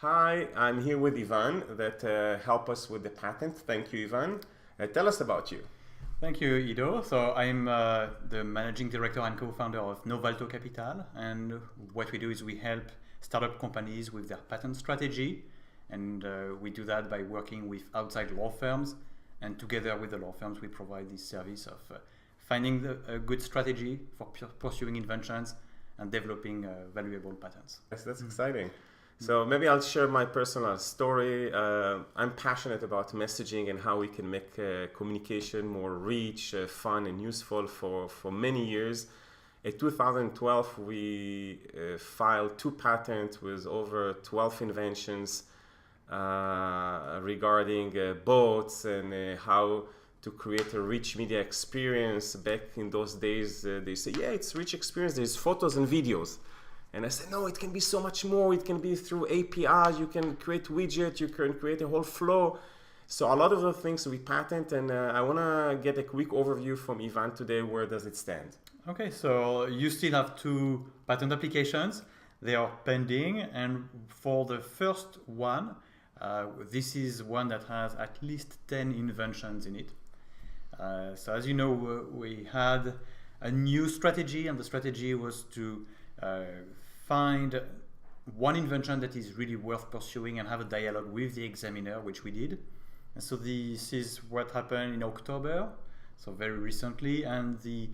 Hi, I'm here with Ivan that help us with the patent. Thank you, Ivan. Tell us about you. Thank you, Ido. So I'm the managing director and co-founder of Novalto Capital, and what we do is we help startup companies with their patent strategy, and we do that by working with outside law firms, and together with the law firms we provide this service of finding a good strategy for pursuing inventions and developing valuable patents. Yes, that's exciting. So maybe I'll share my personal story. I'm passionate about messaging and how we can make communication more rich, fun, and useful for many years. In 2012, we filed 2 patents with over 12 inventions regarding bots and how to create a rich media experience. Back in those days, they say, yeah, it's rich experience. There's photos and videos. And I said, no, it can be so much more. It can be through APIs. You can create widgets. You can create a whole flow. So a lot of the things we patent, and I want to get a quick overview from Ivan today. Where does it stand? Okay, so you still have 2 patent applications. They are pending, and for the first one, this is one that has at least 10 inventions in it. So as you know, we had a new strategy, and the strategy was to find one invention that is really worth pursuing and have a dialogue with the examiner, which we did. And so this is what happened in October, so very recently, and the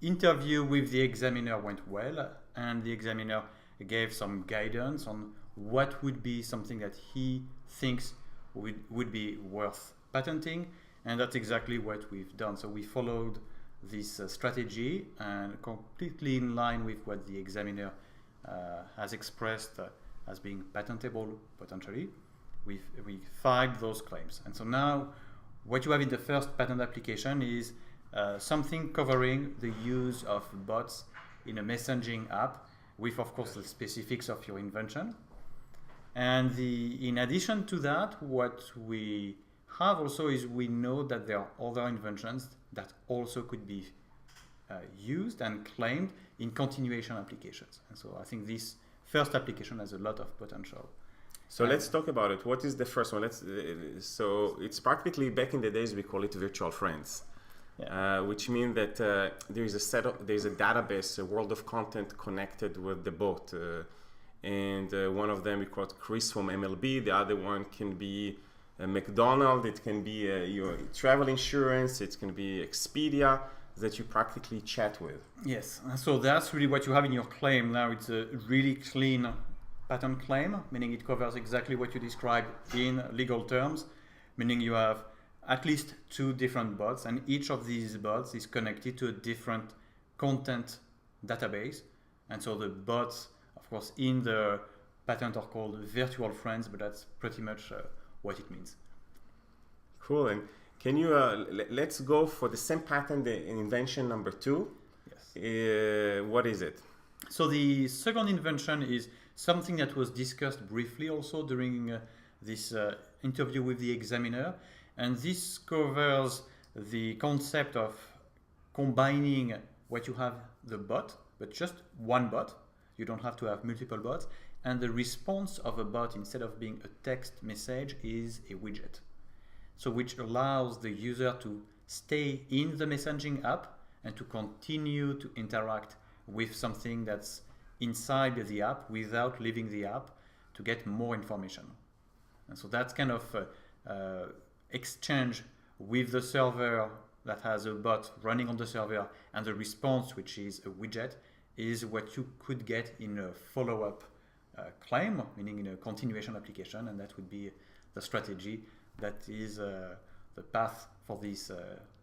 interview with the examiner went well, and the examiner gave some guidance on what would be something that he thinks would be worth patenting, and that's exactly what we've done. So we followed this strategy and completely in line with what the examiner has expressed as being patentable potentially. We filed those claims, and so now what you have in the first patent application is something covering the use of bots in a messaging app with, of course, the specifics of your invention. And in addition to that, what we have also is we know that there are other inventions that also could be used and claimed in continuation applications. And so I think this first application has a lot of potential. So let's talk about it. What is the first one? So it's practically, back in the days, we call it virtual friends, which means that there's a database, a world of content connected with the bot. And one of them we call Chris from MLB. The other one can be McDonald's. It can be your travel insurance. It can be Expedia that you practically chat with. Yes, so that's really what you have in your claim now. It's a really clean patent claim, meaning it covers exactly what you described in legal terms, meaning you have at least 2 different bots, and each of these bots is connected to a different content database. And so the bots, of course, in the patent are called virtual friends, but that's pretty much what it means. Cool. And can you let's go for the same patent, the invention number 2. Yes. What is it? So the second invention is something that was discussed briefly also during this interview with the examiner, and this covers the concept of combining what you have, the bot, but just one bot. You don't have to have multiple bots, and the response of a bot, instead of being a text message, is a widget. So which allows the user to stay in the messaging app and to continue to interact with something that's inside the app without leaving the app to get more information. And so that's kind of exchange with the server that has a bot running on the server, and the response, which is a widget, is what you could get in a follow-up claim, meaning in a continuation application, and that would be the strategy that is the path for this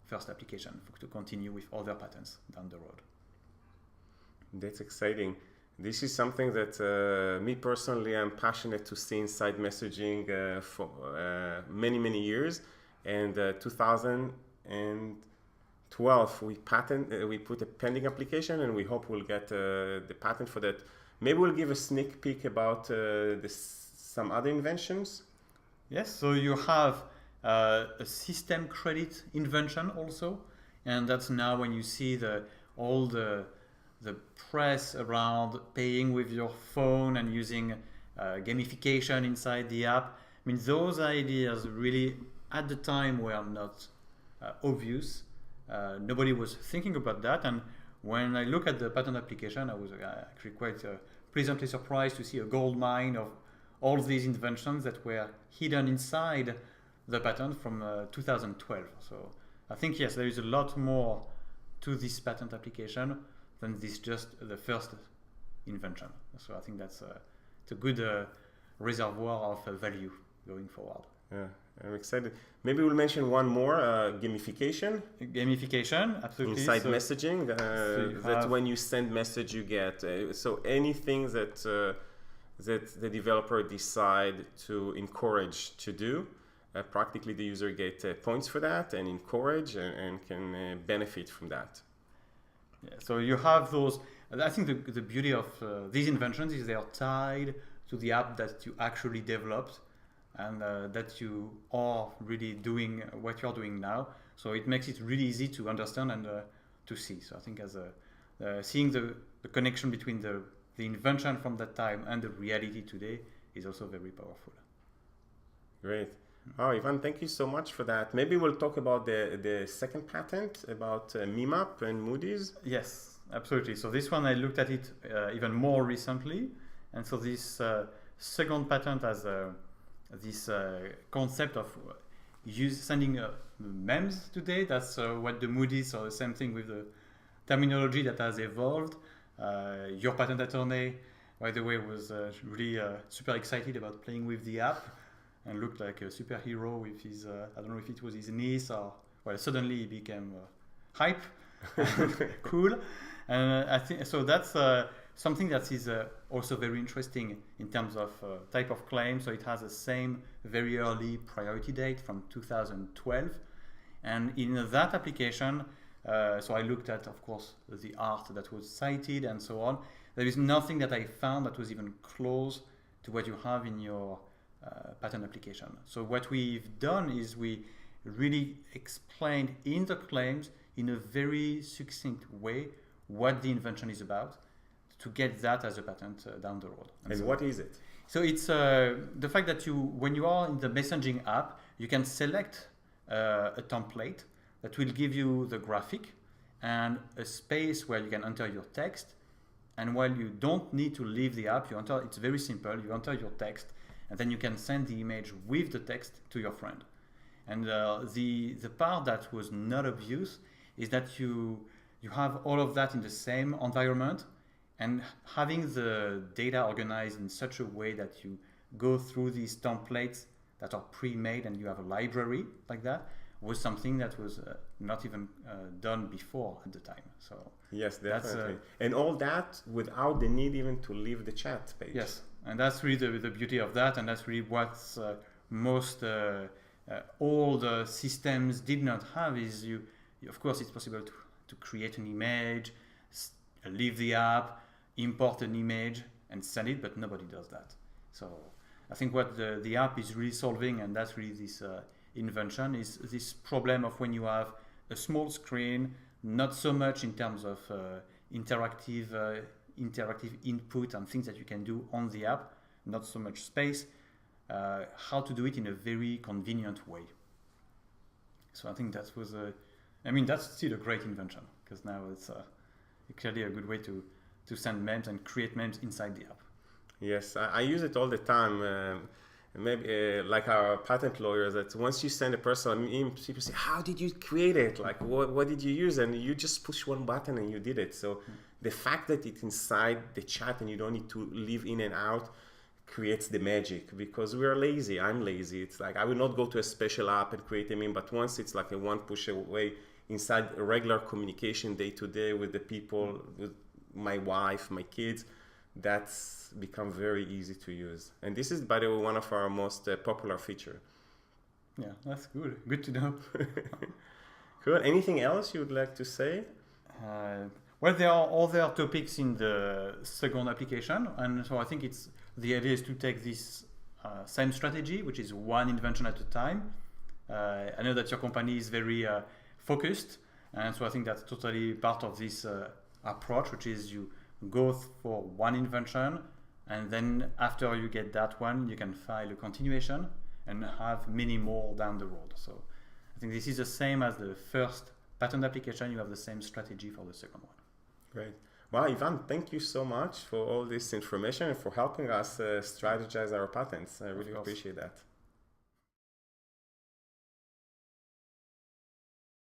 first application to continue with other patents down the road. That's exciting. This is something that me personally, I'm passionate to see inside messaging for many years. And 2012, we put a pending application, and we hope we'll get the patent for that. Maybe we'll give a sneak peek about some other inventions. Yes, so you have a system credit invention also, and that's now when you see all the press around paying with your phone and using gamification inside the app. I mean, those ideas really at the time were not obvious. Nobody was thinking about that. And when I look at the patent application, I was actually quite pleasantly surprised to see a gold mine of all these inventions that were hidden inside the patent from 2012. So I think, yes, there is a lot more to this patent application than this just the first invention. So I think that's it's a good reservoir of value going forward. Yeah, I'm excited. Maybe we'll mention one more, gamification. Gamification, absolutely. Inside messaging, that when you send message you get. So anything that that the developer decide to encourage to do, practically the user get points for that and encourage and can benefit from that. Yeah, so you have those. I think the beauty of these inventions is they are tied to the app that you actually developed and that you are really doing what you're doing now. So it makes it really easy to understand and to see. So I think as seeing the connection between the invention from that time and the reality today is also very powerful. Great. Oh, Ivan, thank you so much for that. Maybe we'll talk about the second patent about MemeUp and Moody's. Yes, absolutely. So this one, I looked at it even more recently. And so this second patent has this concept of sending memes today. That's what the Moody's, or the same thing with the terminology that has evolved. Your patent attorney, by the way, was really super excited about playing with the app and looked like a superhero with his, I don't know if it was his niece or, well, suddenly he became hype, cool. And I think, so that's something that is also very interesting in terms of type of claim. So it has the same very early priority date from 2012. And in that application, so I looked at, of course, the art that was cited and so on. There is nothing that I found that was even close to what you have in your patent application. So what we've done is we really explained in the claims in a very succinct way what the invention is about to get that as a patent down the road. And so, what is it? So it's the fact that when you are in the messaging app, you can select a template that will give you the graphic and a space where you can enter your text. And while you don't need to leave the app, it's very simple. You enter your text, and then you can send the image with the text to your friend. And the part that was not obvious is that you have all of that in the same environment, and having the data organized in such a way that you go through these templates that are pre-made and you have a library like that was something that was not even done before at the time. So yes, definitely. And all that without the need even to leave the chat page. Yes, and that's really the beauty of that, and that's really what most all the systems did not have. Is you of course it's possible to create an image, leave the app, import an image and send it, but nobody does that. So I think what the app is really solving, and that's really this invention, is this problem of when you have a small screen, not so much in terms of interactive input and things that you can do on the app, not so much space, how to do it in a very convenient way. So I think that was that's still a great invention, because now it's clearly a good way to send memes and create memes inside the app. Yes, I use it all the time. Maybe like our patent lawyers, that once you send a personal meme, people say, how did you create it? Like, what did you use? And you just push one button and you did it. So the fact that it's inside the chat and you don't need to leave in and out creates the magic, because we are lazy. I'm lazy. It's like I will not go to a special app and create a meme, but once it's like a one push away inside a regular communication day to day with the people, with my wife, my kids, that's become very easy to use. And this is, by the way, one of our most popular feature. Yeah, that's good. Good to know. Cool. Anything else you would like to say? Well, there are other topics in the second application, and so I think the idea is to take this same strategy, which is one invention at a time. I know that your company is very focused, and so I think that's totally part of this approach, which is you go for one invention, And then after you get that one, you can file a continuation and have many more down the road. So I think this is the same as the first patent application. You have the same strategy for the second one. Great. Well, Ivan, thank you so much for all this information and for helping us strategize our patents. I really appreciate that.